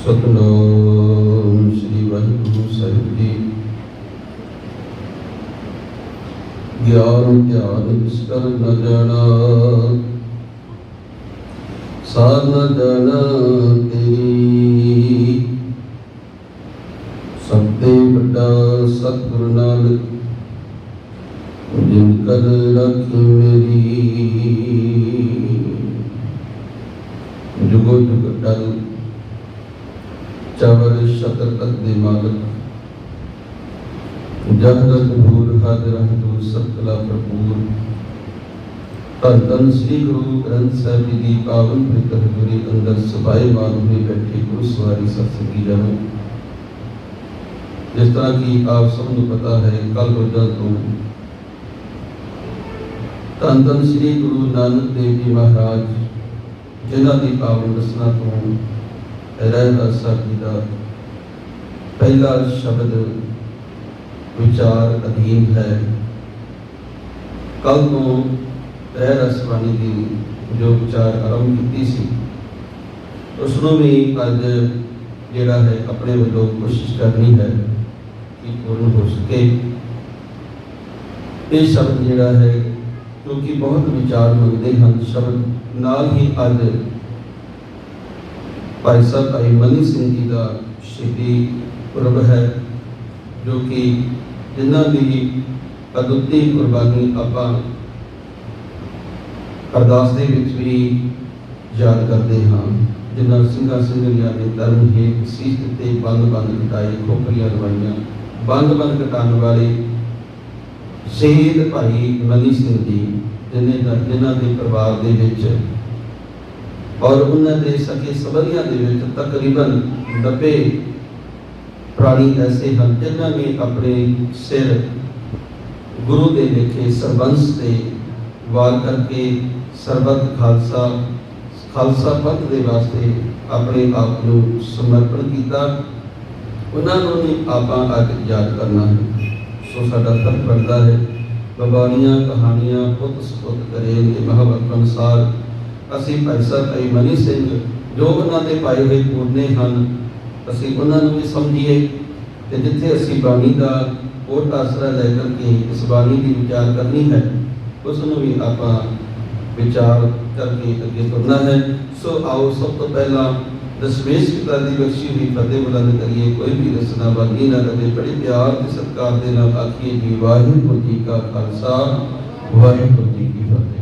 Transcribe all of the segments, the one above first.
सतनाम श्री वाहिगुरु साहिब जी। ज्ञान ध्यान कर न जाना, सार न जाना तेरी। सबते बड़ा सतगुरु नानक जिन कर रखी मेरी। जुगो जुग टल चावर शतर तक दे मालक, जहरत भूर हाजिर दूर सब कला भरपूर। धन धन श्री गुरु ग्रंथ साहिब जी की पावन पवित्र हजूरी अंदर सभाए मान हुए बैठे गुरु सवारी सत्संगी जनों। जिस तरह की आप सबको पता है, कल रोजा तो धन धन श्री गुरु नानक देव जी महाराज जिन्हों की पावन रसना तो रहमत साहब जी का पहला शब्द विचार अधीन है। कल तो रहरस बाणी की जो विचार आरंभ की सी, उसनों भी अज जिहड़ा है अपने वालों कोशिश करनी है कि पूर्ण हो सके। ये शब्द जिहड़ा है क्योंकि बहुत विचार मंगते हैं, शब्द नाल ही अज भाई साहब भाई मनी सिंह जी का शहीदी पुरब है, जो कि जिन्हों की अदुੱਤੀ कुर्बानी आपां अरदास दे विच भी याद करते हाँ। जिन्होंने ਸਿੰਘਾਂ ਸਿੰਘਣੀਆਂ ने धर्म हेत सीस दिते, बंद बंद कटाए, खोपड़ियां लवाइयां, बंद बंद कटाने वाले शहीद भाई मनी सिंह जी जिन्हों के परिवार दे विच और उन्होंने सके सबरिया तकरीबन 90 प्राणी ऐसे हैं जिन्होंने अपने सिर गुरु के लेखे सरबंस से वार करके सरबत खालसा खालसा पंथ के वास्ते अपने आप को समर्पण किया। उन्होंने आप अज याद करना है। सो साडा फर्ज बनता है बबानियां कहानियां पुत सपुत करेंगे महावत अनुसार असी भाई साहब भाई मनी सिंह जो उन्होंने पाए हुए पूरने हैं असी उन्होंने भी समझिए, तो जिथे असी बाणी का कोट आसरा लैकर के इस बाणी की विचार करनी है उसनों भी आप विचार करके अगे तुरना है। सो आओ सब तो पहला दशमेश पिता की बख्शी हुई फतेह बुलंद करिए। कोई भी रसना बागी ना लगे, बड़े प्यार के सत्कार के नाल आखिए जी वाहिगुरू जी का खालसा वाहिगुरू जी की फतेह।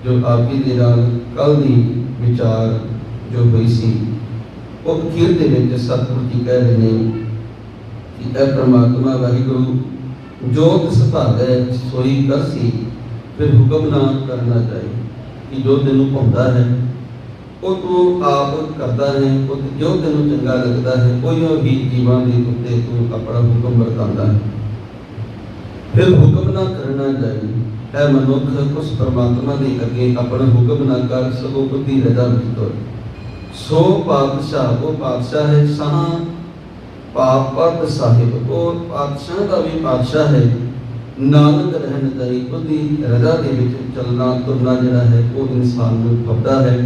जो आपकी दे नाल कल की विचार जो हुई सी वो अखीर दे विच सतगुरु जी कह रहे हैं कि ऐ परमात्मा वाहिगुरू जो तिस भागै सोई करसी, फिर हुक्म ना करना चाहिए कि जो तेनू भाउंदा है वो तू आप करता है, वो जो तेनू चंगा लगता है उहियों ही जीवां दे उत्ते तू अपना हुक्म वरतांदा है, फिर हुक्म ना करना चाहिए। है मनुख उस परमात्मा के अगे अपना हुक्म ना कर सको बुद्धि रजा विच तुर। सो पातशाह वो पातशाह है साह पापत साहिब, वो पातशाह का भी पातशाह है। नानक रहन दाई बुद्धि रजा के विच चलना तुरना जिहड़ा है वो इंसान को फबदा है।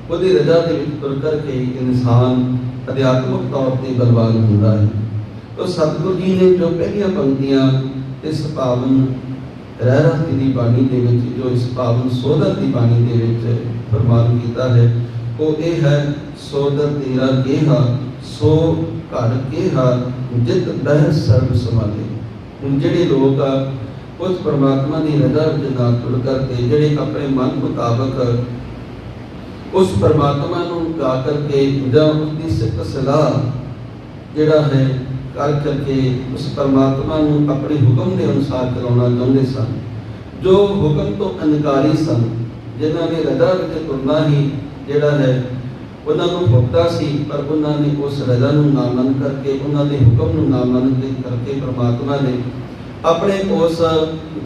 बुद्धि रजा के विच तुर करके इंसान अध्यात्मक तौर पर बलवान होता है। तो सतगुरु जी ने जो पहलियां पंक्तियां इस पावन रहरस की बाणी के विच जो इस पावन सोदर की बाणी के विच फरमान किया है वो ये है, सोदर तेरा केहा सो घर केहा जित बह सर्व संभाले। जिहड़े लोग उस परमात्मा की रजा विच ना तुर करके जिहड़े अपने मन मुताबक उस परमात्मा को गा करके जां उसकी सिफत सलाह जिहड़ा है कर करके उस परमात्मा को अपने हुक्म के अनुसार चलाना चाहते सन, जो हुक्म तो अनकारी सन, जिन्होंने रजा विच तुरना ही जिहड़ा है उन्होंने भुगता सी, पर उन्होंने उस रजा को ना मन करके उन्होंने हुक्म को ना मन करके परमात्मा ने अपने उस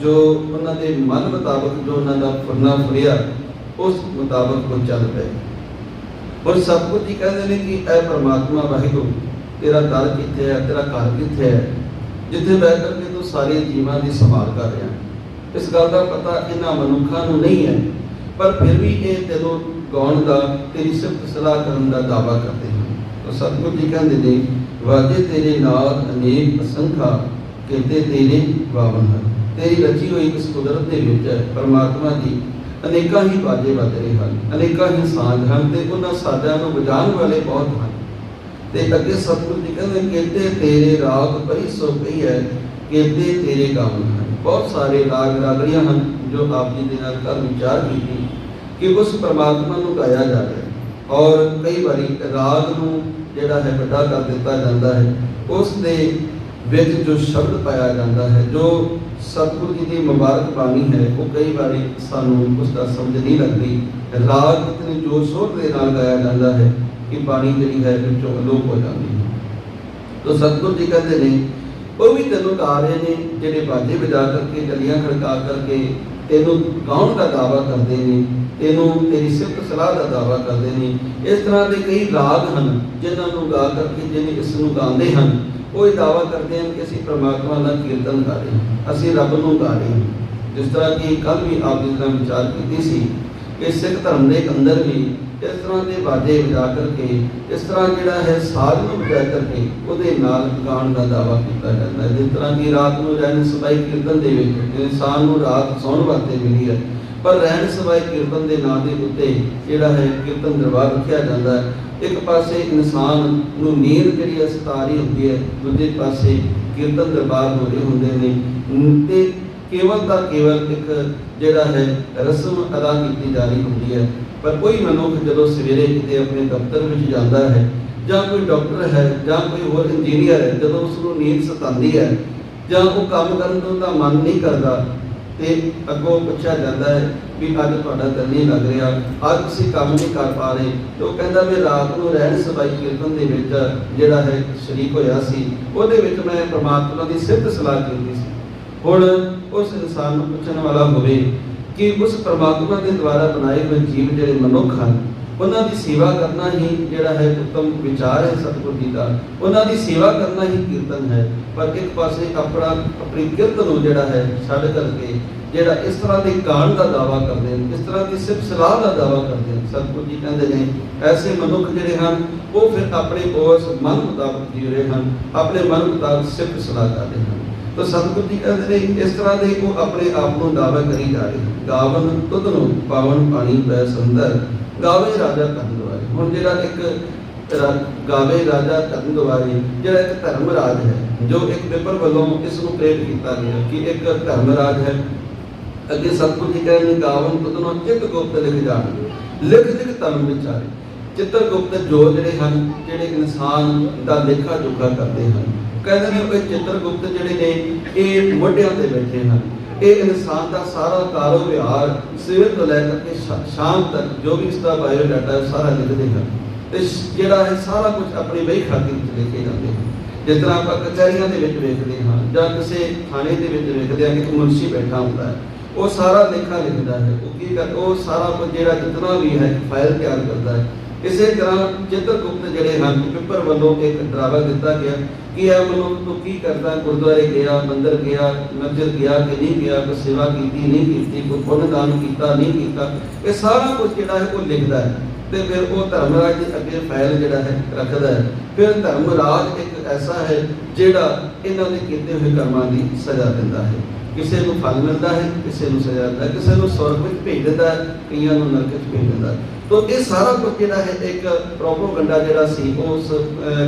जो उन्होंने मन मुताबक जो उन्होंने फुरना फुरिया उस मुताबक वो चल पे। और सतगुरु जी कहते हैं कि ऐ परमात्मा वाहिगुरू तेरा दर किथे है, तेरा घर किथे है जिथे बह करके तू सारे जीवां की संभाल कर रहा है। इस गल का पता इन्हां मनुखा नूं नहीं है, पर फिर भी ये तेनों गाउण का तेरी सिफत सलाह करने का दावा करते हैं। तो सतगुरु जी कहते ने वाजे तेरे नाल अनेक असंख्या कहते तेरे वावन है। तेरी रची हुई इस कुदरत के विच परमात्मा की अनेकों ही बाजे बज रहे हैं, अनेकों ही साज हैं, तो उन्होंने साजां नूं वजाउण वाले बहुत हैं। तो अगे सतगुरु जी कहते कहते तेरे राग परी सो कही है, कहते तेरे गावन हैं। बहुत सारे राग रागड़ियां हैं जो आप जी के नाल कल विचार की कि उस परमात्मा नूं गाया जा रहा है। और कई बारी राग नूं जिहड़ा है वड्डा कर दिता जाता है, उस दे विच जो शब्द पाया जाता है, जो सतगुरु जी की मुबारक बाणी है, वो कई बार सानू उसका समझ नहीं लगती। राग इतने जोर शोर के नाल गाया जाता है कि बाणी जी है विचों अलोप हो जाती है। तो सतगुरु जी कहते हैं वो भी तेनों गा रहे हैं, जेडे बाजे बजा करके टलियां खड़का करके तेनों गाउण का दावा करते हैं, तेनों तेरी सिफत सलाह का दावा करते हैं। इस तरह के कई राग हैं जिन्होंने गा करके जिन्हें इसनों गाते हैं, वो दावा करते हैं कि असीं परमात्मा का कीर्तन गा रहे हैं, असीं रब नूं गा रहे हैं। जिस तरह की कल भी आप जिस तरह विचार की सी कि सिख धर्म के अंदर भी इस तरह के बाजे बजा करके, इस तरह जिहड़ा है साज नूं बजा करके उहदे नाल गाण का दावा किया जाता है। जिस तरह की रात नूं रहन सबाई कीर्तन दे विच इंसान नूं रात सौण वास्ते मिली है, पर रहन सबाई कीर्तन के नाम के उत्ते जिहड़ा है कीर्तन दरबार रखा जाता है। एक पासे इंसान नूं नींद जिहड़ी सता रही होंदी है, दूजे पासे कीर्तन दरबार हो रहे होंदे ने, ते केवल का केवल एक जिहड़ा है रस्म अदा की जा रही होंदी है। पर कोई मनुख जदों सवेरे किते अपने दफ्तर में जाता है, जां कोई डॉक्टर है, जां कोई होर इंजीनियर है, जदों उसनूं नींद सतांदी है जां वो काम करन तों दा मन नहीं करता, ते अगों पुछया जाता है भी अज तुहाडा दिल नहीं लग रहा, अज तुसीं काम नहीं कर पा रहे, तो कहता मैं रात नूं रहन सबाई कीर्तन दे विच जिहड़ा है शरीक होया सी, उहदे विच मैं परमात्मा की सिफत सलाह कीती सी। हुण उस इंसान नूं पुछण वाला होवे कि उस परमात्मा के द्वारा बनाए हुए जीव जिहड़े मनुख हैं, उन्हां दी सेवा करना ही जिहड़ा है उत्तम विचार है सतगुरु जी का, उन्हां दी सेवा करना ही कीर्तन है। पर एक पासे अपनी कीर्तन नूं जिहड़ा है छड्ड करके जिहड़ा इस तरह के गाण का दावा करते हैं, इस तरह की सिर्फ सलाह का दावा करते हैं, सतगुरु जी कहते हैं ऐसे मनुख जिहड़े हैं वो फिर अपने उस मन मुताबिक जी रहे हैं, अपने मन मुताबिक सिर्फ सलाह करते हैं। तो सतगुरु जी कहते हैं इस तरह के वो अपने आप को दावा करी जा रहे हैं। गावन तुध नूं पावन पानी पै सुंदर, गावे राजा धन दुआरे। हुण जिहड़ा एक गावे राजा धन दुआरे जिहड़ा एक धर्मराज है, जो एक पेपर वालों इसनूं प्रेरित किया गया कि एक धर्मराज है। अगे सतगुरु जी कहते हैं गावन तुध नूं चित गुप्त लिख जाण, लिख लिख तन विचारे। चित्रगुप्त जो जिहड़े हैं जिहड़े इंसान दा लेखा जोखा करते हैं, कहते हैं कि चित्रगुप्त जिहड़े ने ये मोढियां ते बैठे हैं, ये इंसान का सारा कारो व्यवहार सवेर तो लैकर के शाम तक जो भी इसका बायोडाटा है सारा लिखते हैं। तो जिहड़ा है सारा कुछ अपनी बही खातिर लिखे जाते हैं। जिस तरह आप कचहरियां दे विच वेखदे हां जां किसी थाने दे विच वेखदे हां कि मुंशी बैठा होता है, वो सारा लेखा लिखता है, वो सारा कुछ जिहड़ा जितना भी है फाइल तैयार करता है। इसी तरह चित्रगुप्त जिहड़े हैं पेपर वालों एक डरावा दिता गया कि यह मनुख तो की करता है, गुरुद्वारे गया, मंदिर गया, मस्जिद गया कि नहीं गया, कोई सेवा की नहीं की, कोई पुण्य दान किया नहीं किया, ये सारा कुछ जिहड़ा है वो लिखता है। तो फिर वो धर्मराज के अगे फाइल जिहड़ा है रखता है। फिर धर्मराज एक ऐसा है जिहड़ा इन्हां दे कीते हुए कर्मां दी सज़ा दिंदा है। किसी को फल मिलता है, किसी को सजा दिता है, किसी को स्वर्ग में भेज देता है, कईयां नूं नरक च भेज देता है। तो ये सारा कुछ जिहड़ा है एक प्रोपोगंडा जिहड़ा सी उस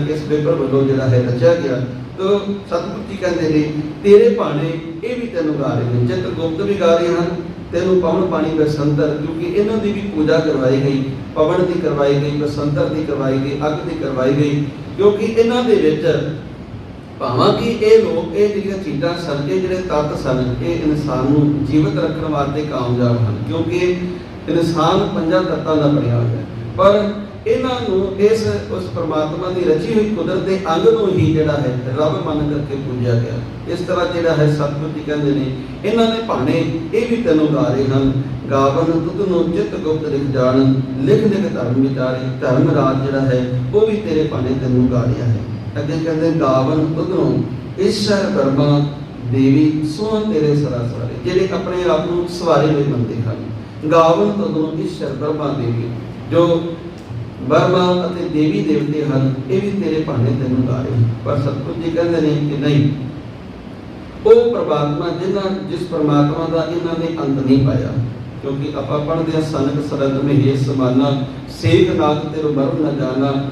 इस पेपर वालों जिहड़ा है रचिया गया। तो सतगुरु जी कहते ने तेरे भाणे ये भी तेनों गा रहे हैं, चित्रगुप्त भी गा रहे हैं, तेनों पवन पानी बसंतर, क्योंकि इन्हों की भी पूजा करवाई गई, पवन की करवाई गई, बसंतर की करवाई गई, अग की करवाई गई, क्योंकि इन्हों के विच भावां कि ये लोग ये जिहड़ियां चीज़ां सन, ये जिहड़े तत्त सन, ये इंसान नूं जीवित रखने वास्ते कामयाब हैं, क्योंकि इंसान पंजां तत्तां दा बनिया होया है। पर इन्हां नूं इस उस परमात्मा की रची हुई कुदरत के अंग नूं ही जिहड़ा है रब मन करके पूजा गया। इस तरह जिहड़ा है सतगुरु जी कहते हैं इन्हां दे भाणे ये भी तैनूं गा रहे हैं। गावन तुध नूं चित गुप्त लिख जाण, लिख लिख धर्म विचारे। धर्मराज जिहड़ा है वो भी तेरे भाणे तैनूं गा रहा है। अगे कहते गावन तुध नूं ईश्वर ब्रह्मा देवी सोहन तेरे सरासरे, जिहड़े अपने आप को सवारे हुए मनते हैं। गावन तुध नूं ईश्वर ब्रह्मा देवी, जो ਬਰਮਾ ਅਤੇ ਦੇਵੀ ਦੇਵਤੇ ਹਨ, ਇਹ ਵੀ ਤੇਰੇ ਭਾਣੇ ਤੈਨੂੰ ਗਾ ਰਹੇ। ਪਰ ਸਤਿਗੁਰੂ ਜੀ ਕਹਿੰਦੇ ਨੇ ਕਿ ਨਹੀਂ, ਉਹ ਪ੍ਰਮਾਤਮਾ ਜਿਸ ਪ੍ਰਮਾਤਮਾ ਦਾ ਇਹਨਾਂ ਨੇ ਅੰਤ ਨਹੀਂ ਪਾਇਆ। ਕਿਉਂਕਿ ਆਪਾਂ ਪੜ੍ਹਦੇ ਹਾਂ ਸਨਕ ਸਰਦ ਮਹੇ ਸਮਾਨਾ ਸੇਖ ਨਾਥ ਤੇਰੇ ਮਰਨ ਨਾ ਜਾਣਾ।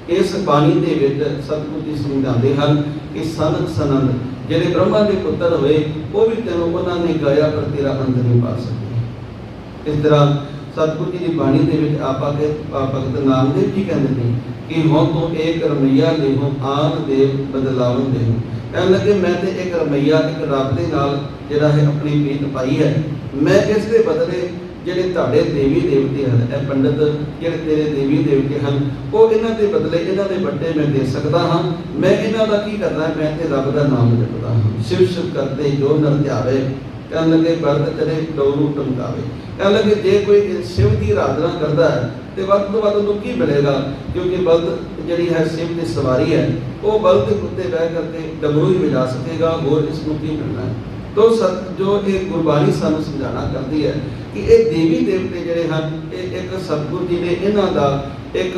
ਇਸ ਬਾਣੀ ਦੇ ਵਿੱਚ ਸਤਿਗੁਰੂ ਜੀ ਸਮਝਾਉਂਦੇ ਹਨ ਕਿ ਸਨਕ ਸਨੰਦ ਜਿਹੜੇ ਬ੍ਰਹਮਾ ਦੇ ਪੁੱਤਰ ਹੋਏ, ਉਹ ਵੀ ਤੈਨੂੰ ਉਹਨਾਂ ਨੇ ਗਾਇਆ ਪਰ ਤੇਰਾ ਅੰਤ ਨਹੀਂ ਪਾ ਸਕੇ। ਇਸ ਤਰ੍ਹਾਂ ਸਤਿਗੁਰੂ ਜੀ ਦੀ ਬਾਣੀ ਦੇ ਵਿੱਚ ਆਪਾਂ ਭਗਤ ਨਾਮਦੇਵ ਜੀ ਕਹਿੰਦੇ ਨੇ ਕਿ ਹੁਣ ਤੋਂ ਇੱਕ ਰਮਈਆ ਦੇਹੋ ਆਨ ਦੇਵ ਬਦਲਾਵਨ ਦੇਹੋ। ਕਹਿਣ ਲੱਗੇ ਮੈਂ ਤੇ ਇੱਕ ਰਮਈਆ, ਇੱਕ ਰੱਬ ਦੇ ਨਾਲ ਜਿਹੜਾ ਹੈ ਆਪਣੀ ਪ੍ਰੀਤ ਪਾਈ ਹੈ। ਮੈਂ ਇਸ ਦੇ ਬਦਲੇ ਜਿਹੜੇ ਤੁਹਾਡੇ ਦੇਵੀ ਦੇਵਤੇ ਹਨ, ਇਹ ਪੰਡਤ ਜਿਹੜੇ ਤੇਰੇ ਦੇਵੀ ਦੇਵਤੇ ਹਨ, ਉਹ ਇਹਨਾਂ ਦੇ ਬਦਲੇ ਇਹਨਾਂ ਦੇ ਵੱਟੇ ਮੈਂ ਦੇ ਸਕਦਾ ਹਾਂ। ਮੈਂ ਇਹਨਾਂ ਦਾ ਕੀ ਕਰਨਾ, ਮੈਂ ਤੇ ਰੱਬ ਦਾ ਨਾਮ ਜਪਦਾ ਹਾਂ। ਸ਼ਿਵ ਸ਼ਿਵ ਕਰਦੇ ਜੋ ਨਰ ਧਿਆਵੇ, ਕਹਿਣ ਲੱਗੇ ਬਰਦ ਚੜੇ ਡੋਰੂ ਟਮਕਾਵੇ। ਕਹਿਣ ਲੱਗੇ ਜੇ ਕੋਈ ਸ਼ਿਵ ਦੀ ਆਰਾਧਨਾ ਕਰਦਾ ਹੈ ਤੇ ਵੱਧ ਤੋਂ ਵੱਧ ਉਹਨੂੰ ਕੀ ਮਿਲੇਗਾ, ਕਿਉਂਕਿ ਬਲਦ ਜਿਹੜੀ ਹੈ ਸ਼ਿਵ ਦੀ ਸਵਾਰੀ ਹੈ, ਉਹ ਬਲਦ ਦੇ ਉੱਤੇ ਬਹਿ ਕਰਕੇ ਡਮਰੂ ਹੀ ਵਜਾ ਸਕੇਗਾ, ਹੋਰ ਇਸ ਨੂੰ ਕੀ ਮਿਲਣਾ ਹੈ। ਤੋ ਜੋ ਇਹ ਗੁਰਬਾਣੀ ਸਾਨੂੰ ਸਮਝਾਣਾ ਕਰਦੀ ਹੈ ਕਿ ਇਹ ਦੇਵੀ ਦੇਵਤੇ ਜਿਹੜੇ ਹਨ, ਇਹ ਇੱਕ ਸਤਿਗੁਰੂ ਜੀ ਨੇ ਇਹਨਾਂ ਦਾ ਇੱਕ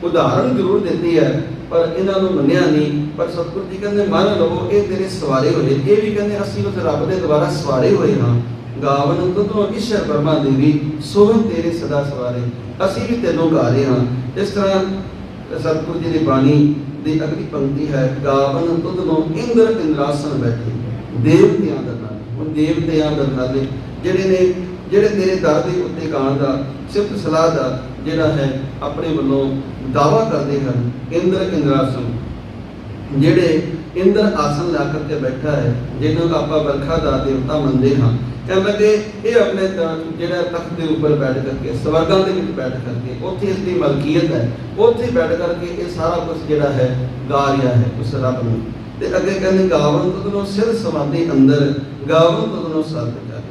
ਉਦਾਹਰਣ ਜ਼ਰੂਰ ਦਿੱਤੀ ਹੈ, ਪਰ ਇਹਨਾਂ ਨੂੰ ਮੰਨਿਆ ਨਹੀਂ। ਪਰ ਸਤਿਗੁਰੂ ਜੀ ਕਹਿੰਦੇ ਮੰਨ ਲਵੋ ਇਹ ਤੇਰੇ ਸਵਾਰੇ ਹੋਏ। ਇਹ ਵੀ ਕਹਿੰਦੇ ਅਸੀਂ ਉਸ ਰੱਬ ਦੇ ਦੁਆਰਾ ਸਵਾਰੇ ਹੋਏ ਹਾਂ। ਗਾਵਨ ਤੁਧੋ ਈਸ਼ਰ ਬਰਮਾ ਦੇਵੀ ਸੋਹਣ ਤੇਰੇ ਸਦਾ ਸਵਾਰੇ। ਅਸੀਂ ਵੀ ਤੈਨੂੰ ਗਾ ਰਹੇ ਹਾਂ। ਇਸ ਤਰ੍ਹਾਂ ਸਤਿਗੁਰੂ ਜੀ ਦੀ ਬਾਣੀ ਦੀ ਅਗਲੀ ਪੰਕਤੀ ਹੈ, ਗਾਵਨ ਤੁਧੋ ਇੰਦਰ ਇੰਦਰਾਸਨ ਬੈਠੇ ਦੇਵਤਿਆਂ ਦਾ ਨਾਲ। ਹੁਣ ਦੇਵਤਿਆਂ ਦਾ ਨਾਲ ਜਿਹੜੇ ਤੇਰੇ ਦਰ ਦੇ ਉੱਤੇ ਗਾਣ ਦਾ ਸਿਫਤ ਸਲਾਹ ਦਾ ਜਿਹੜਾ ਹੈ ਆਪਣੇ ਵੱਲੋਂ ਦਾਵਾ ਕਰਦੇ ਹਨ। ਇੰਦਰ ਇੰਦਰਾਸਨ, ਜਿਹੜੇ ਇੰਦਰ ਆਸਨ ਲਾ ਕਰਕੇ ਬੈਠਾ ਹੈ, ਜਿਹਨੂੰ ਆਪਾਂ ਵਰਖਾ ਦਾ ਦੇਵਤਾ ਮੰਨਦੇ ਹਾਂ। ਕਹਿਣ ਲੱਗੇ ਇਹ ਆਪਣੇ ਜਿਹੜਾ ਤਖਤ ਦੇ ਉੱਪਰ ਬੈਠ ਕਰਕੇ, ਸਵਰਗਾਂ ਦੇ ਵਿੱਚ ਬੈਠ ਕਰਕੇ, ਉੱਥੇ ਇਸ ਦੀ ਮਲਕੀਅਤ ਹੈ, ਉੱਥੇ ਬੈਠ ਕਰਕੇ ਇਹ ਸਾਰਾ ਕੁਝ ਜਿਹੜਾ ਹੈ ਗਾ ਰਿਹਾ ਹੈ ਉਸ ਰੱਬ ਨੂੰ। ਤੇ ਅੱਗੇ ਕਹਿੰਦੇ ਗਾਵਨ ਤੁਧਨੋਂ ਸਿਰ ਸਮਾਧੀ ਅੰਦਰ, ਗਾਵਨ ਤੁਧਨੋਂ ਸਤ ਜਾਏ।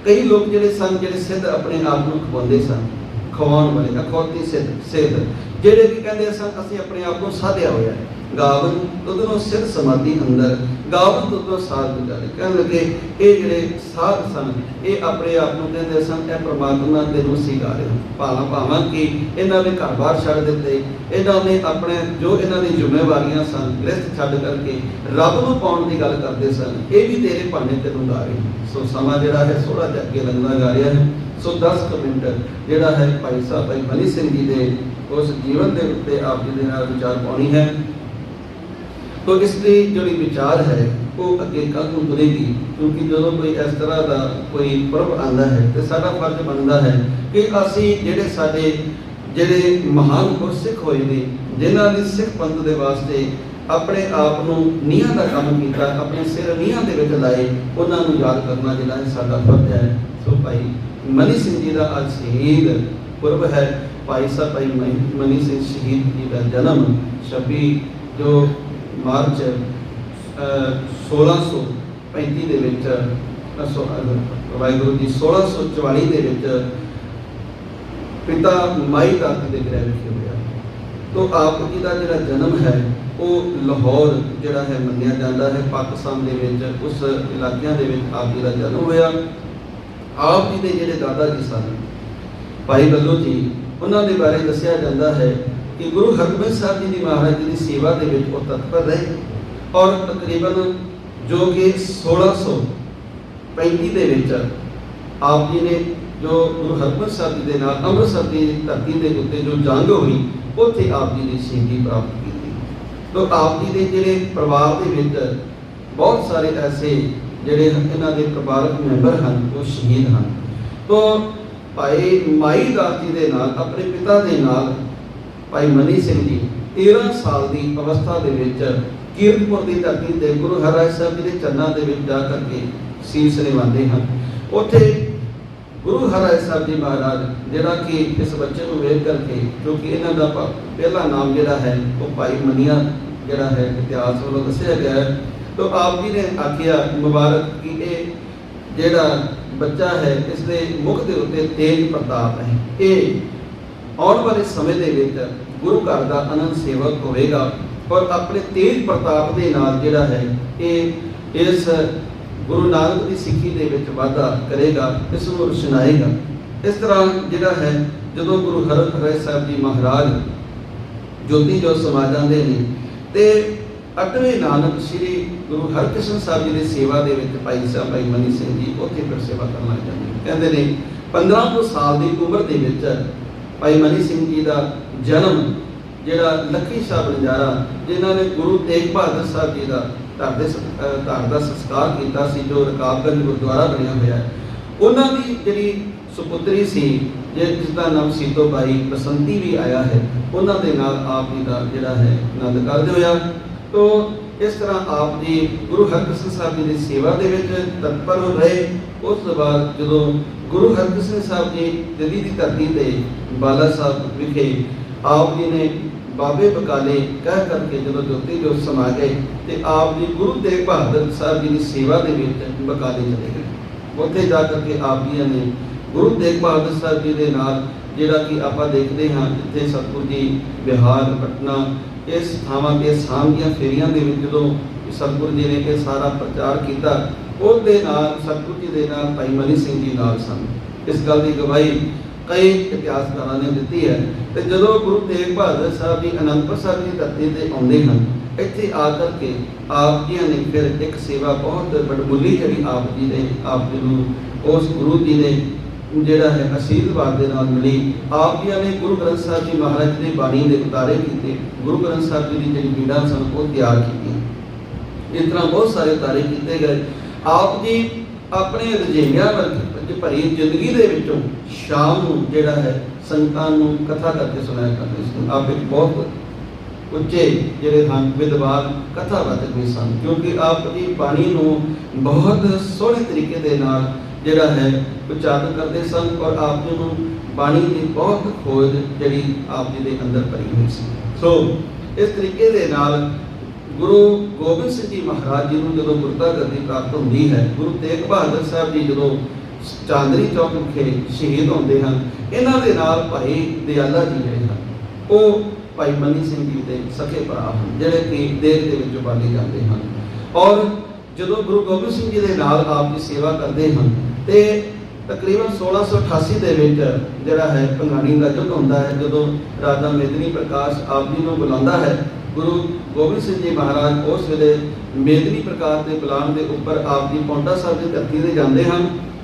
ਕਈ ਲੋਕ ਜਿਹੜੇ ਸਨ, ਜਿਹੜੇ ਸਿੱਧ ਆਪਣੇ ਆਪ ਨੂੰ ਖਵਾਉਂਦੇ ਸਨ, ਖਵਾਉਣ ਵਾਲੇ ਅਖੌਤੀ ਸਿੱਧ ਜਿਹੜੇ ਵੀ ਕਹਿੰਦੇ ਸਨ ਅਸੀਂ ਆਪਣੇ ਆਪ ਨੂੰ ਸਾਧਿਆ ਹੋਇਆ ਹੈ। ਗਾਵਨ ਤੁਧਨੋਂ ਸਿਰ ਸਮਾਧੀ ਅੰਦਰ, ਗਾਵਨ ਤੁਧਨੋਂ ਸਾਧ ਜਾਏ। ਕਹਿਣ ਲੱਗੇ ਇਹ ਜਿਹੜੇ ਸਾਧ ਸਨ, ਇਹ ਆਪਣੇ ਆਪ ਨੂੰ ਕਹਿੰਦੇ ਸਨ ਇਹ ਪ੍ਰਮਾਤਮਾ ਦੇ ਨੂੰ ਅਸੀਂ ਗਾ ਰਹੇ ਹਾਂ। ਭਾਵਾਂ ਕਿ ਇਹਨਾਂ ਨੇ ਘਰ-ਬਾਰ ਛੱਡ ਦਿੱਤੇ, ਇਹਨਾਂ ਨੇ ਆਪਣੇ ਜੋ ਇਹਨਾਂ ਦੀ ਜ਼ਿੰਮੇਵਾਰੀਆਂ ਸਨ ਗ੍ਰਸਥ ਛੱਡ ਕਰਕੇ ਰੱਬ ਨੂੰ ਪਾਉਣ ਦੀ ਗੱਲ ਕਰਦੇ ਸਨ। ਇਹ ਵੀ ਤੇਰੇ ਭਾਣੇ ਤੈਨੂੰ ਗਾ ਰਹੇ ਹਨ। ਸੋ ਸਮਾਂ ਜਿਹੜਾ ਹੈ ਥੋੜਾ ਜਿਹਾ ਅੱਗੇ ਲੰਘਦਾ ਜਾ ਰਿਹਾ ਹੈ। ਸੋ 10 ਮਿੰਟ ਜਿਹੜਾ ਹੈ ਭਾਈ ਸਾਹਿਬ ਭਾਈ ਮਨੀ ਸਿੰਘ ਜੀ ਦੇ ਉਸ ਜੀਵਨ ਦੇ ਉੱਤੇ ਆਪ ਜੀ ਦੇ ਨਾਲ ਵਿਚਾਰ ਪਾਉਣੀ ਹੈ। ਤੋ ਇਸ ਦੀ ਜਿਹੜੀ ਵਿਚਾਰ ਹੈ ਉਹ ਅੱਗੇ ਕੱਲ੍ਹ ਨੂੰ ਤੁਰੇਗੀ, ਕਿਉਂਕਿ ਜਦੋਂ ਕੋਈ ਇਸ ਤਰ੍ਹਾਂ ਦਾ ਕੋਈ ਪਰਬ ਆਉਂਦਾ ਹੈ ਤੇ ਸਾਡਾ ਫਰਜ਼ ਬਣਦਾ ਹੈ ਕਿ ਅਸੀਂ ਜਿਹੜੇ ਮਹਾਨ ਗੁਰਸਿੱਖ ਹੋਏ ਨੇ, ਜਿਨ੍ਹਾਂ ਨੇ ਸਿੱਖ ਪੰਥ ਦੇ ਵਾਸਤੇ ਆਪਣੇ ਆਪ ਨੂੰ ਨੀਹਾਂ ਦਾ ਕੰਮ ਕੀਤਾ, ਆਪਣੇ ਸਿਰ ਨੀਹਾਂ ਦੇ ਵਿੱਚ ਲਾਏ, ਉਹਨਾਂ ਨੂੰ ਯਾਦ ਕਰਨਾ ਜਿਹੜਾ ਹੈ ਸਾਡਾ ਫਰਜ਼ ਹੈ। ਸੋ ਭਾਈ ਮਨੀ ਸਿੰਘ ਜੀ ਦਾ ਅੱਜ ਸ਼ਹੀਦ ਪੁਰਬ ਹੈ। ਭਾਈ ਸਾਹਿਬ ਭਾਈ ਮਨੀ ਸਿੰਘ ਸ਼ਹੀਦ ਜੀ ਦਾ ਜਨਮ 26 ਮਾਰਚ 1635 ਦੇ ਵਿੱਚ ਵਾਹਿਗੁਰੂ ਜੀ 1644 ਦੇ ਵਿੱਚ ਪਿਤਾ ਮਾਈ ਦਾਤੀ ਦੇ ਗ੍ਰਹਿ ਵਿੱਚ ਹੋਇਆ। ਤੋ ਆਪ ਜੀ ਦਾ ਜਿਹੜਾ ਜਨਮ ਹੈ ਉਹ ਲਾਹੌਰ ਜਿਹੜਾ ਹੈ ਮੰਨਿਆ ਜਾਂਦਾ ਹੈ, ਪਾਕਿਸਤਾਨ ਦੇ ਵਿੱਚ ਉਸ ਇਲਾਕਿਆਂ ਦੇ ਵਿੱਚ ਆਪ ਜੀ ਦਾ ਜਨਮ ਹੋਇਆ। ਆਪ ਜੀ ਦੇ ਜਿਹੜੇ ਦਾਦਾ ਜੀ ਸਨ ਭਾਈ ਬੱਲੋ ਜੀ, ਉਹਨਾਂ ਦੇ ਬਾਰੇ ਦੱਸਿਆ ਜਾਂਦਾ ਹੈ ਕਿ ਗੁਰੂ ਹਰਗੋਬਿੰਦ ਸਾਹਿਬ ਜੀ ਦੀ ਮਹਾਰਾਜ ਜੀ ਦੀ ਸੇਵਾ ਦੇ ਵਿੱਚ ਉਹ ਤਤਪਰ ਰਹੇ ਔਰ ਤਕਰੀਬਨ ਜੋ ਕਿ 1635 ਦੇ ਵਿੱਚ ਆਪ ਜੀ ਨੇ ਜੋ ਗੁਰੂ ਹਰਗੋਬਿੰਦ ਸਾਹਿਬ ਜੀ ਦੇ ਨਾਲ ਅੰਮ੍ਰਿਤਸਰ ਦੀ ਧਰਤੀ ਦੇ ਉੱਤੇ ਜੋ ਜੰਗ ਹੋਈ, ਉੱਥੇ ਆਪ ਜੀ ਨੇ ਸ਼ਹੀਦੀ ਪ੍ਰਾਪਤ ਕੀਤੀ। ਤੋ ਆਪ ਜੀ ਦੇ ਜਿਹੜੇ ਪਰਿਵਾਰ ਦੇ ਵਿੱਚ ਬਹੁਤ ਸਾਰੇ ਐਸੇ ਜਿਹੜੇ ਇਹਨਾਂ ਦੇ ਪਰਿਵਾਰਕ ਮੈਂਬਰ ਹਨ ਉਹ ਸ਼ਹੀਦ ਹਨ। ਤੋ ਭਾਈ ਮਾਈ ਦਾਸ ਜੀ ਦੇ ਨਾਲ, ਆਪਣੇ ਪਿਤਾ ਦੇ ਨਾਲ ਭਾਈ ਮਨੀ ਸਿੰਘ ਜੀ 13 ਸਾਲ ਦੀ ਅਵਸਥਾ ਦੇ ਵਿੱਚ ਕੀਰਤਪੁਰ ਦੀ ਧਰਤੀ ਤੇ ਗੁਰੂ ਹਰਿਰਾਏ ਸਾਹਿਬ ਜੀ ਦੇ ਚਰਨਾਂ ਦੇ ਵਿੱਚ ਜਾ ਕਰਕੇ ਸੀਸ ਨਿਵਾਉਂਦੇ ਹਨ। ਉੱਥੇ ਗੁਰੂ ਹਰਿਰਾਏ ਸਾਹਿਬ ਜੀ ਮਹਾਰਾਜ ਜਿਹੜਾ ਕਿ ਇਸ ਬੱਚੇ ਨੂੰ ਵੇਖ ਕਰਕੇ, ਕਿਉਂਕਿ ਇਹਨਾਂ ਦਾ ਪਹਿਲਾ ਨਾਮ ਜਿਹੜਾ ਹੈ ਉਹ ਭਾਈ ਮਨੀਆ ਜਿਹੜਾ ਹੈ ਇਤਿਹਾਸ ਵੱਲੋਂ ਦੱਸਿਆ ਗਿਆ ਹੈ। ਤੋ ਆਪ ਜੀ ਨੇ ਆਖਿਆ ਮੁਬਾਰਕ ਕਿ ਇਹ ਜਿਹੜਾ ਬੱਚਾ ਹੈ ਇਸ ਦੇ ਮੁਖ ਦੇ ਉੱਤੇ ਤੇਜ ਪ੍ਰਤਾਪ ਹੈ, ਇਹ ਆਉਣ ਵਾਲੇ ਸਮੇਂ ਦੇ ਵਿੱਚ ਗੁਰੂ ਘਰ ਦਾ ਅਨੰਦ ਸੇਵਕ ਹੋਵੇਗਾ ਔਰ ਆਪਣੇ ਤੇਜ ਪ੍ਰਤਾਪ ਦੇ ਨਾਲ ਜਿਹੜਾ ਹੈ ਇਹ ਇਸ ਗੁਰੂ ਨਾਨਕ ਦੀ ਸਿੱਖੀ ਦੇ ਵਿੱਚ ਵਾਧਾ ਕਰੇਗਾ, ਇਸ ਨੂੰ ਰੁਸ਼ਨਾਏਗਾ। इस तरह जिहड़ा है जदों गुरु हरगोबिंद साहिब जी महाराज ज्योति जोत समा जाते हैं तो 8वें नानक श्री गुरु हरकृष्ण साहब जी की सेवा के भाई साहब भाई मनी सिंह जी उत्थे फिर सेवा करना चाहते हैं। कहते हैं 15 साल की उम्र के भाई मनी सिंह जी का जन्म जिहड़ा लखी शाह बंजारा जिन्हों ने गुरु तेग बहादुर साहब जी का घर का संस्कार किया, जो रकाबगंज गुरुद्वारा बनया हुआ है, उन्होंने जी सुपुत्री सी जिसका नाम सीतो बाई बसंती भी आया है, उन्होंने नाल आप जी का जिहड़ा है आनंद करते हुआ। तो इस तरह आप जी गुरु हरकृष्ण साहब जी की सेवा के तत्पर रहे। उस बाद जो गुरु हरकृष्ण साहब जी दिल्ली की धरती से बाला साहब विखे आप जी ने बाबे बकाले कह करके जो ज्योति जोत समा गए तो आप जी गुरु तेग बहादुर साहब जी की सेवा के बकाले चले गए। उत्थे जा करके आप जी ने गुरु तेग बहादुर साहब जी के नाल जिहड़ा कि आप देखते हैं जिथे सतगुरु जी बिहार पटना इस थावां ते शाम दी फेरियां दे विच जदों सतगुरु जी ने यह सारा प्रचार किया, उसदे नाल सतगुरु जी दे नाल भाई मनी सिंह जी नाल सन। इस गल की गवाही कई इतिहासकारों ने दी है। तो जदों गुरु तेग बहादुर साहब जी आनंदपुर साहब की धरती पर आते हैं, इत्थे आकर के आप जी ने फिर एक सेवा बहुत वडमुली जी आप जी ने आप जी नूं उस गुरु जी ने जिहड़ा है आशीर्वाद के नाल मिली। आप जी ने गुरु ग्रंथ साहब जी महाराज की बाणी के उतारे किए, गुरु ग्रंथ साहब जी की जी पीड़ा सन वो तैयार की। इस तरह बहुत सारे उतारे किए गए। आप जी अपने रजेवियां भरी जिंदगी के विचों शाम को जिहड़ा है संगतां नूं कथा करके सुनाया करते सन। आप एक बहुत उच्चे जिहड़े हैं विद्वान कथावाचक भी सन, क्योंकि आप जी बाणी नूं बहुत सोहणे तरीके दे नाल जिहड़ा है उच्चारण करते सन और आप जी नूं बाणी की बहुत खोज जिहड़ी आप जी के अंदर भरी हुई सी। सो इस तरीके दे नाल गुरु गोबिंद सिंह जी महाराज जी को जो गुरता गद्दी प्राप्त होती है, गुरु तेग बहादुर साहब जी जो चांदनी चौक विखे शहीद होते हैं, इन्हों के नाल भाई दयाला जी जोड़े हैं वो भाई मनी सिंह जी के सखे भरा हैं जोड़े कि देश के पाले जाते हैं। और जो गुरु गोबिंद सिंह जी के नाल आप जी सेवा करते हैं तो तकरीबन 1688 के जोड़ा है भंगाणी का युद्ध होता है, जो राजा मेदनी प्रकाश आप जी को बुलाता है। गुरु गोबिंद सिंह जी महाराज उस वेले मेदनी प्रकाश के बुलाने के उपर आप जी पौंटा साहब की धरती से जाते हैं।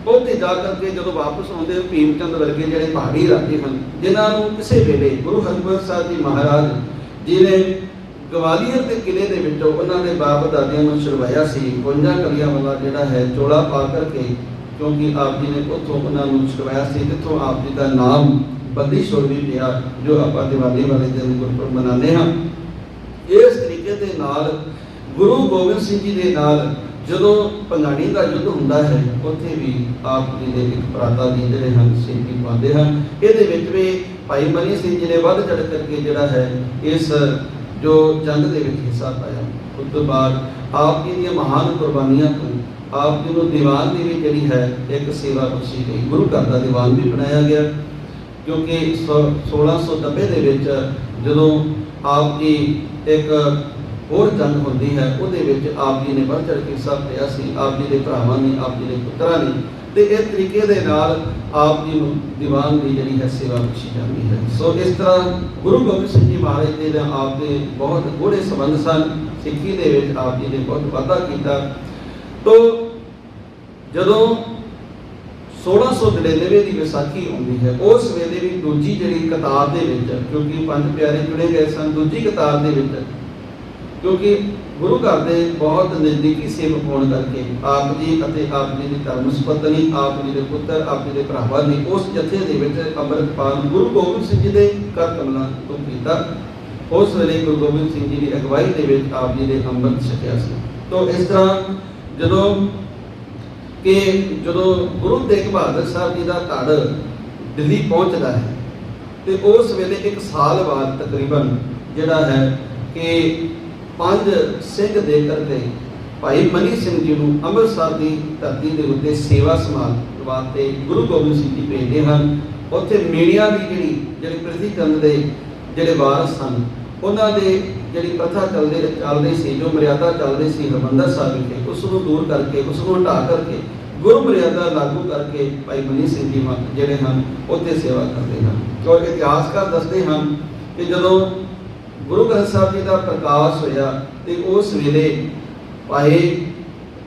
उत्थे जा करके जो वापस आते भीमचंद वर्गे जोड़े पहाड़ी राजे हैं, जिन्होंने किसी वेले गुरु हरगोबिंद साहब जी महाराज जी ने गवालियर के किले के विचों उन्होंने बाप दादियों को छुड़वाया सी 52 कलियां वाला जोड़ा है चोला पा करके, क्योंकि आप जी ने उतों उन्होंने छुड़वाया सी जितों आप जी का नाम बंदी छोड़ भी लिया, जो आप दिवाली वाले दिन गुरपुरब मनाते हैं। इस तरीके के नाल गुरु गोबिंद सिंह जी के नाल जो भंगाणी का युद्ध होता है, उत्थे भी आप जी ने एक पराता की जोड़े हैं शहीदी पाते हैं। ये भी भाई मनी सिंह जी ने बढ़ चढ़ करके जोड़ा है इस जो जंग के हिस्सा पाया। उस तो बाद आप जी दी महान कुर्बानियां तो आप जी को दीवान की भी जी है एक सेवा बख्शी गई, गुरु घर का दीवान भी बनाया गया, क्योंकि 1690 के जो आप जी एक और जंग होती है वो आप जी ने बढ़ चढ़ के हिस्सा लिया सी, आप जी के भरावां ने आप जी के पुत्रा ने। तो इस तरीके के नाल आप जी को दीवान की जी है सेवा बख्शी जाती है। सो इस तरह गुरु गोबिंद सिंह जी महाराज के आपके बहुत गूढ़े संबंध सन, सिक्खी के आप जी ने बहुत वाधा किया। तो जो 1699 की विसाखी आती है, उस वेले भी दूजी जी कतार के, क्योंकि 5 प्यारे चुने गए सन दूजी कतार के, क्योंकि गुरु घर के बहुत नज़दीकी सेवक होने करके आप जी आप जी की धर्मस्पत्नी आप जी के पुत्र आप जी के भरावां ने उस जत्थे के अमृतपान गुरु गोबिंद सिंह जी के कर कमलों तो किया। उस वेले गुरु गोबिंद सिंह जी की अगवाई के आप जी ने अमृत छकिया। तो इस तरह जो कि जो गुरु तेग बहादुर साहब जी का धड़ दिल्ली पहुँचता है, तो उस वेले एक साल बाद तकरीबन जोड़ा है कि 5 सिंह दे करके भाई मनी सिंह जी को अमृतसर की धरती के उत्ते सेवा संभाल वास्ते गुरु गोबिंद सिंह जी भेजते हैं। उत्थे मीणिया की जी पृथ्वी चंद के जोड़े वारस सन, उन्होंने जी प्रथा चलती सी, जो मर्यादा चल रही सी हरमंदर साहब विखे, उसको दूर करके उसको हटा करके गुरु मर्यादा लागू करके भाई मनी सिंह जी ਜਿਹੜੇ ਹਨ ਉੱਥੇ ਸੇਵਾ ਕਰਦੇ ਹਨ। ਔਰ ਇਤਿਹਾਸਕਾਰ ਦੱਸਦੇ ਹਨ ਕਿ ਜਦੋਂ ਗੁਰੂ ਗ੍ਰੰਥ ਸਾਹਿਬ ਜੀ ਦਾ ਪ੍ਰਕਾਸ਼ ਹੋਇਆ ਤੇ ਉਸ ਵੇਲੇ ਭਾਈ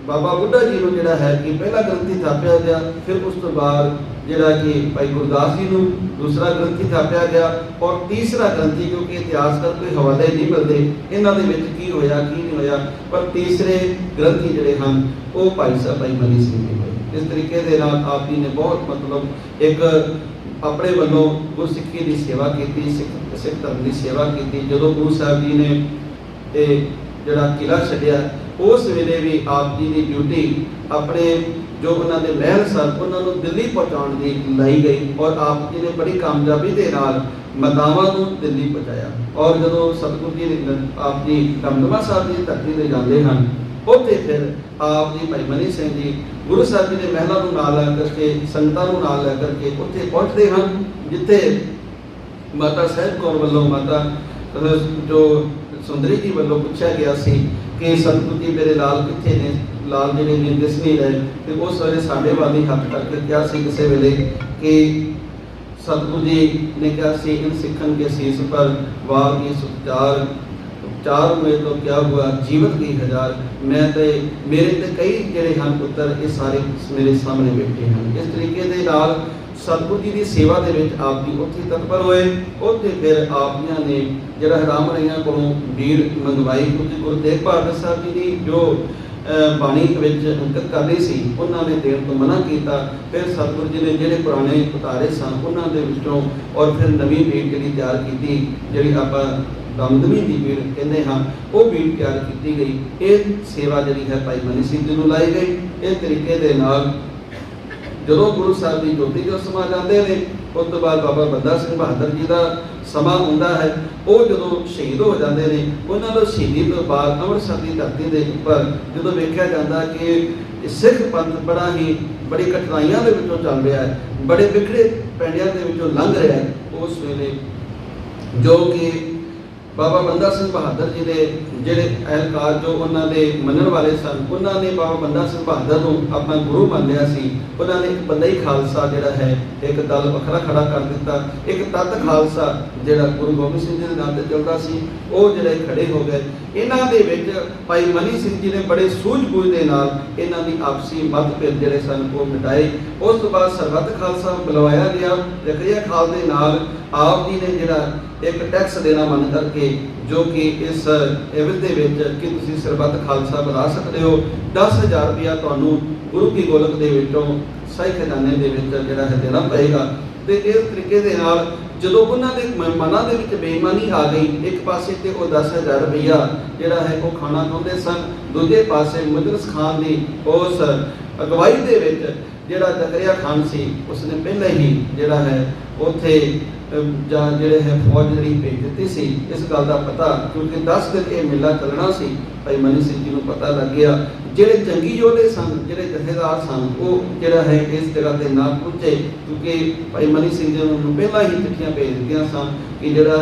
ਬਾਬਾ ਬੁੱਢਾ ਜੀ ਨੂੰ ਜਿਹੜਾ ਹੈ ਕਿ ਪਹਿਲਾ ਗ੍ਰੰਥੀ ਥਾਪਿਆ ਗਿਆ, ਫਿਰ ਉਸ ਤੋਂ ਬਾਅਦ ਜਿਹੜਾ ਕਿ ਭਾਈ ਗੁਰਦਾਸ ਜੀ ਨੂੰ ਦੂਸਰਾ ਗ੍ਰੰਥੀ ਥਾਪਿਆ ਗਿਆ, ਔਰ ਤੀਸਰਾ ਗ੍ਰੰਥੀ, ਕਿਉਂਕਿ ਇਤਿਹਾਸਕਾਰ ਕੋਈ ਹਵਾਲੇ ਨਹੀਂ ਮਿਲਦੇ ਇਹਨਾਂ ਦੇ ਵਿੱਚ ਕੀ ਹੋਇਆ ਕੀ ਨਹੀਂ ਹੋਇਆ, ਪਰ ਤੀਸਰੇ ਗ੍ਰੰਥੀ ਜਿਹੜੇ ਹਨ ਉਹ ਭਾਈ ਸਾਹਿਬ ਭਾਈ ਮਨੀ ਸਿੰਘ ਜੀ ਹੋਏ। ਇਸ ਤਰੀਕੇ ਦੇ ਨਾਲ ਆਪ ਜੀ ਨੇ ਬਹੁਤ ਮਤਲਬ ਇੱਕ ਆਪਣੇ ਵੱਲੋਂ ਗੁਰਸਿੱਖੀ ਦੀ ਸੇਵਾ ਕੀਤੀ, ਸਿੱਖ ਧਰਮ ਦੀ ਸੇਵਾ ਕੀਤੀ। ਜਦੋਂ ਗੁਰੂ ਸਾਹਿਬ ਜੀ ਨੇ ਇਹ ਜਿਹੜਾ ਕਿਲਾ ਛੱਡਿਆ ਉਸ ਵੇਲੇ ਵੀ ਆਪ ਜੀ ਦੀ ਡਿਊਟੀ ਆਪਣੇ ਜੋ ਉਹਨਾਂ ਦੇ ਮਹਿਲ ਸਨ ਉਹਨਾਂ ਨੂੰ ਦਿੱਲੀ ਪਹੁੰਚਾਉਣ ਦੀ ਲਾਈ ਗਈ, ਔਰ ਆਪ ਜੀ ਨੇ ਬੜੀ ਕਾਮਯਾਬੀ ਦੇ ਨਾਲ ਮਾਤਾਵਾਂ ਨੂੰ ਦਿੱਲੀ ਪਹੁੰਚਾਇਆ। ਔਰ ਜਦੋਂ ਸਤਿਗੁਰੂ ਜੀ ਨੇ ਆਪ ਜੀ ਦਮਦਮਾ ਸਾਹਿਬ ਦੀ ਧਰਤੀ ਤੇ ਜਾਂਦੇ ਹਨ, ਉੱਥੇ ਫਿਰ ਆਪ ਜੀ ਭਾਈ ਮਨੀ ਸਿੰਘ ਜੀ ਗੁਰੂ ਸਾਹਿਬ ਜੀ ਦੇ ਮਹਿਲਾਂ ਨੂੰ ਨਾਲ ਲੈ ਕਰਕੇ ਸੰਗਤਾਂ ਨੂੰ ਨਾਲ ਲੈ ਕਰਕੇ ਉੱਥੇ ਪਹੁੰਚਦੇ ਹਨ, ਜਿੱਥੇ ਮਾਤਾ ਸਾਹਿਬ ਕੌਰ ਵੱਲੋਂ ਮਾਤਾ ਜੋ ਸੁੰਦਰੀ ਜੀ ਵੱਲੋਂ ਪੁੱਛਿਆ ਗਿਆ ਸੀ ਕਿ ਸਤਿਗੁਰੂ ਜੀ ਮੇਰੇ ਲਾਲ ਕਿੱਥੇ ਨੇ, ਲਾਲ ਜਿਹੜੇ ਨੇ ਦਿਸ ਨਹੀਂ ਰਹੇ, ਤੇ ਉਸ ਵੇਲੇ ਸਾਡੇ ਵਾਲੀ ਹੱਥ ਕਰਕੇ ਕਿਹਾ ਸੀ ਕਿਸੇ ਵੇਲੇ ਕਿ सतगुरु जी ने कहा सी इन सिखन के शीश पर वार की सुचार चार में तो क्या हुआ जीवत की हजार। मैं तो मेरे तो कई जड़े हैं पुत्र ये सारे मेरे सामने बैठे हैं। इस तरीके के नाल सतगुरु जी की सेवा के विच आप जी उत्थे तत्पर होए। उत्थे फिर आप जी ने जरा राम रैया को वीर मंगवाई, क्योंकि गुरु तेग बहादुर साहब जी की जो बाणी अंकित कर रही सी उन्होंने देने तो मना किया। फिर सतगुरु जी ने जोड़े पुराने उतारे सन उन्होंने और फिर नवी भीड़ जी तैयार की जी आप दमदमी की भीड़ कहते हाँ वो भीड़ तैयार की गई। ये सेवा जी है भाई मनी सिंह जी को लाई गई। इस तरीके के नाल जो गुरु साहब की ज्योति जो समा जाते हैं उस तो बाद बाबा बंदा सिंह बहादुर जी का समा आता है। वो जो शहीद हो जाते हैं उन्होंने शहीदी तो बाद अमृतसर की धरती के उपर जो वेख्या जाता कि सिख पंथ बड़ा ही बड़ी कठिनाइयों के विचों चल रहा है, बड़े बिखड़े पिंडियां के विचों लंघ रहा है। उस वेले जो कि बाबा बंदा सिंह बहादुर जी के जोड़े एहलकार जो उन्होंने मनण वाले सन उन्होंने बाबा बंदा सिंह बहादुर को अपना गुरु मान लिया सी। उन्होंने एक बंदा ही खालसा जोड़ा है एक दल वखरा खड़ा कर दिता। एक तत खालसा जोड़ा गुरु गोबिंद सिंह जी के नाम से चलता सी वो जोड़े खड़े हो गए। इन्हां दे विच भाई मनी सिंह जी ने बड़े सूझबूझ के नाल इन्हां दी आपसी मतभेद जोड़े सन वो मिटाए। उस तो बाद सरबत खालसा बुलवाया गया। जकरिया खाल दे नाल आप जी ने जोड़ा एक टैक्स देना मन करके जो कि इस एवज दे विच कि तुसीं सरबत खालसा बना सकते हो 10,000 रुपया तुहानूं गुरु की गोलक दे विचों सही खजाने दे विच जिहड़ा है देना पएगा। तो इस तरीके दे नाल जदों उन्हां दे मनां दे विच बेईमानी आ गई, एक पासे ते वो 10,000 रुपया जिहड़ा है वो खाना चाहुंदे सन, दूजे पासे मजलिस खान दी उस अगवाई दे विच जिहड़ा जकरिया खान सी उसने पहले ही जिहड़ा है उत्थे जोड़े है फौज जी भेज दी सी। इस गल का पता क्योंकि 10 दिन ये मेला चलना सी भाई मनी सिंह जी को पता लग गया। जोड़े जंगी योधे सन जोड़े जथेदार सन वो जोड़ा है इस जगह पर ना पहुँचे, क्योंकि भाई मनी सिंह जी को पहला ही चिट्ठियां भेज दी सन कि जोड़ा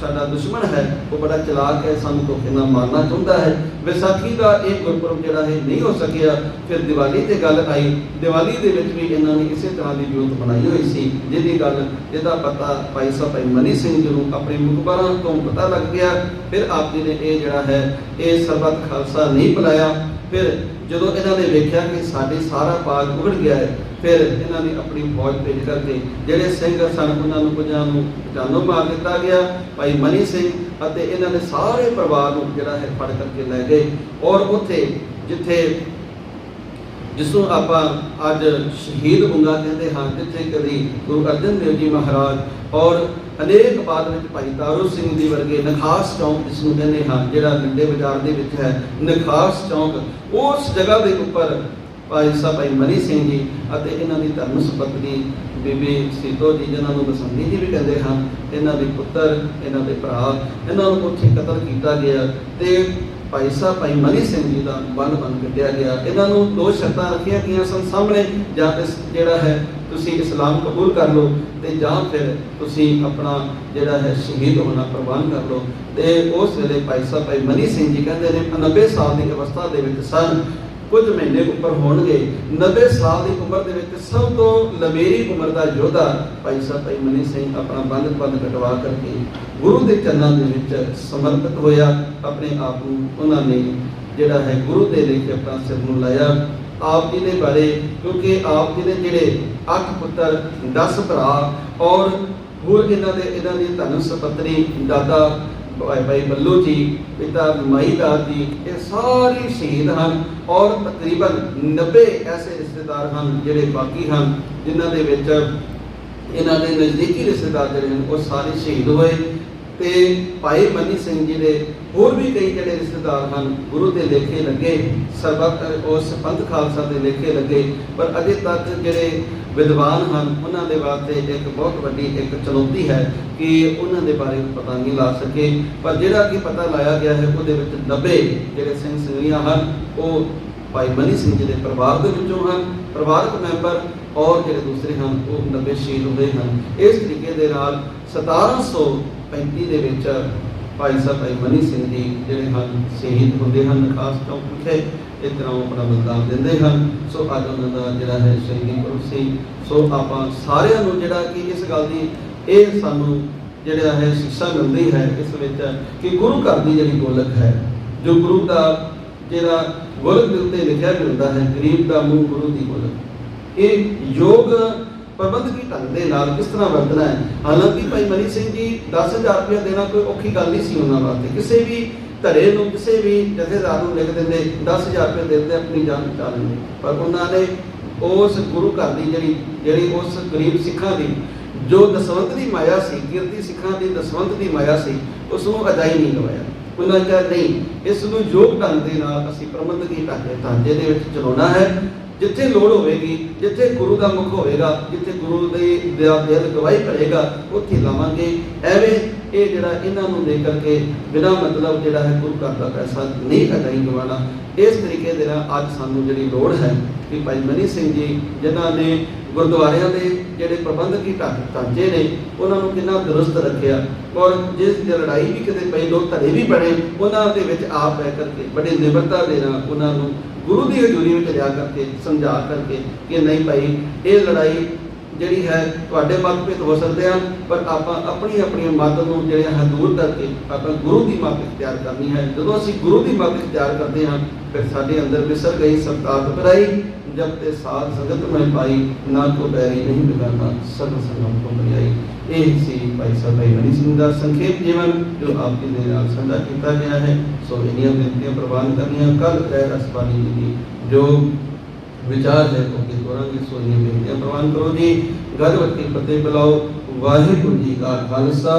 साडा दुश्मन है वो बड़ा चलाक है, सानू धोखे नाल मारना चाहता है। विसाखी का एक गुरपुरब जोड़ा है नहीं हो सकिया। फिर दिवाली ते गल आई, दिवाली दे विच भी इन्होंने इसी तरह की जोत बनाई हुई सी जिहदी गल जिहदा पता भाई साहब भाई मनी सिंह जी को अपने मुखबारां तो पता लग गया। फिर आप जी ने यह जोड़ा है ये सरबत खालसा नहीं बुलाया। फिर जो इन्होंने वेख्या कि साडे सारा पाग उगड़ गया है, फिर इन्होंने अपनी फौज भेज करके जोड़े सिंह सन उन्होंने कुछ जानों मार दिता गया। भाई मनी सिंह और इन्होंने सारे परिवार को जोड़ा है फड़ करके लै गए। और उत्थे जिथे जिसों आप अज शहीद बुंगा कहते हाँ, जिथे कभी गुरु अर्जन देव जी महाराज और अनेक बाद में भाई तारू सिंह जी वर्गे नखास चौंक जिसनों कहते हाँ जोड़ा लंडे बाजार के विच है नखास चौंक, उस जगह के उपर भाई साहब भाई मनी सिंह जी और इन्हों की धर्म सुपत्नी बीबी सीतो जी जिन्होंने बसंती जी भी कहते हैं, इन्हों के पुत्र इन्हों के भरा इन्हों को उत्थे कतल किया गया। तो भाई साहब भाई मनी सिंह जी का बन कटिया गया। इन्हों दो शर्त रखिया गई सन सामने, या जोड़ा है तुसी इस्लाम कबूल कर लो तो या फिर तुसी अपना जोड़ा है शहीद होना प्रवान कर लो। तो उस वेले भाई साहब भाई मनी सिंह जी कहते हैं 90 साल की अवस्था के सन। कुछ महीने उपर होणगे। 90 साल की उम्र के विच सब तो लमेरी उम्र का योद्धा भाई साहब भाई मनी सिंह अपना बंद कटवा करके गुरु के चरणों के विच समर्पित होया। अपने आप को उन्होंने जिहड़ा है गुरु के लेके अपना सिर नूं लाया। आप जी के बारे क्योंकि आप जी ने जिहड़े 8 पुत्र 10 भरा और होर इन्हां दी धन सपत्नी दादा भाई बल्लू जी पिता माई दास जी ये सारे शहीद हैं और तकरीबन 90 ऐसे रिश्तेदार हैं जिहड़े बाकी हैं जिन्हां दे विच इन्हां दे नज़दीकी रिश्तेदार जिहड़े हैं वो सारे शहीद होए। ते भाई मनी सिंह जी दे होर भी कई जिहड़े रिश्तेदार हैं गुरु के लेखे लगे सरबत उस पंथ खालसा के लेखे लगे। पर अजे तक जिहड़े विद्वान हैं उन्होंने वास्ते एक बहुत बड़ी एक चुनौती है कि उन्होंने बारे पता नहीं ला सके। पर जिहड़ा कि पता लाया गया है वो 90 जिहड़े सिंह सिंघियां हैं वो भाई मनी सिंह जी के परिवार के विचों हैं, परिवारक मैंबर और जिहड़े दूसरे हैं वो 90 शहीद हुए हैं। इस तरीके के नाल 1735 के विच भाई साहब भाई मनी सिंह जी जिहड़े हैं शहीद होंदे हैं। खास चौक विखे इस तरह अपना बलिदान देंदे हैं। सो अज उन्हां दा जिहड़ा है शहीदी पुरब सी। सो आपां सारिआं नूं जिहड़ा कि इस गल दी ये सानूं जिहड़ा है शिक्षा मिलती है इस विच कि गुरु घर की जिहड़ी गोलक है जो गुरु का जिहड़ा गोलक दिल ते लिखिआ मिलता है गरीब का मूँह गुरु की गोलक। ये योग प्रबंधकी ढंग के नाल किस तरह वरतना है। हालांकि भाई मनी सिंह जी 10,000 रुपया देना कोई औखी गल नहीं सी उन्हां वास्ते। किसी भी धड़े नूं किसी भी जथेदार नूं लिख देंदे 10,000 रुपये देते अपनी जान बचा लेंगे। पर उन्होंने उस गुरु घर की जिहड़ी उस गरीब सिखां की जो दसवंत की माया सी कीर्ति सिखां की दसवंत की माया सी उसनूं अदाई नहीं लवाया। उन्होंने कहा नहीं इसनूं योग ढंग के नाल असीं प्रबंधकी ढांचे दे विच चलाउणा है। जिथे लोड़ होगी जिथे गुरु का मुख होगा जिथे गुरु दिल गवाही भरेगा उत्थे लावांगे। एवें ये जिहड़ा इन्हां नूं दे करके बिना मतलब जिहड़ा है गुरु घर का पैसा नहीं अदाई गवाना। इस तरीके दे नाल अज सानूं जिहड़ी लोड़ है कि भाई मनी सिंह जी जिन्हां ने गुरुद्वारियां दे जिहड़े प्रबंधकी ढांचे ने उन्हां नूं किन्ना दुरुस्त रखिया और जिस लड़ाई भी किते पई दो धड़े भी बने उन्हां दे विच आप रह करके बड़ी निमरता दे नाल उन्हां नूं गुरु की हजूरी में लिया करके समझा करके कि नहीं भाई ये लड़ाई जिहड़ी है तुहाडे मतभेद हो सकते हैं पर आप अपनी अपनी मत को जिहड़े है दूर करके आप गुरु की मत इख्तियार करनी है। जदों असीं गुरु की मत इख्तियार करते हैं फिर साडे अंदर विसर गई सबतात पराई जब ते साथ संगत में पाई ना को बैरी नहीं बिगाड़ना सद संगम को बरियाई। यही सी भाई साहब भाई मनी सिंह का संक्षेप जीवन जो आपके नाल साझा किया गया है। सो इन्नियां बेनतियां प्रवान करनियां कल खैर असबानी जी की जो विचार है वो कि तोरांगे। सो इन्नियां बेनतियां प्रवान करो जी। गल वटी फतेह बुलाओ। वाहिगुरू जी का खालसा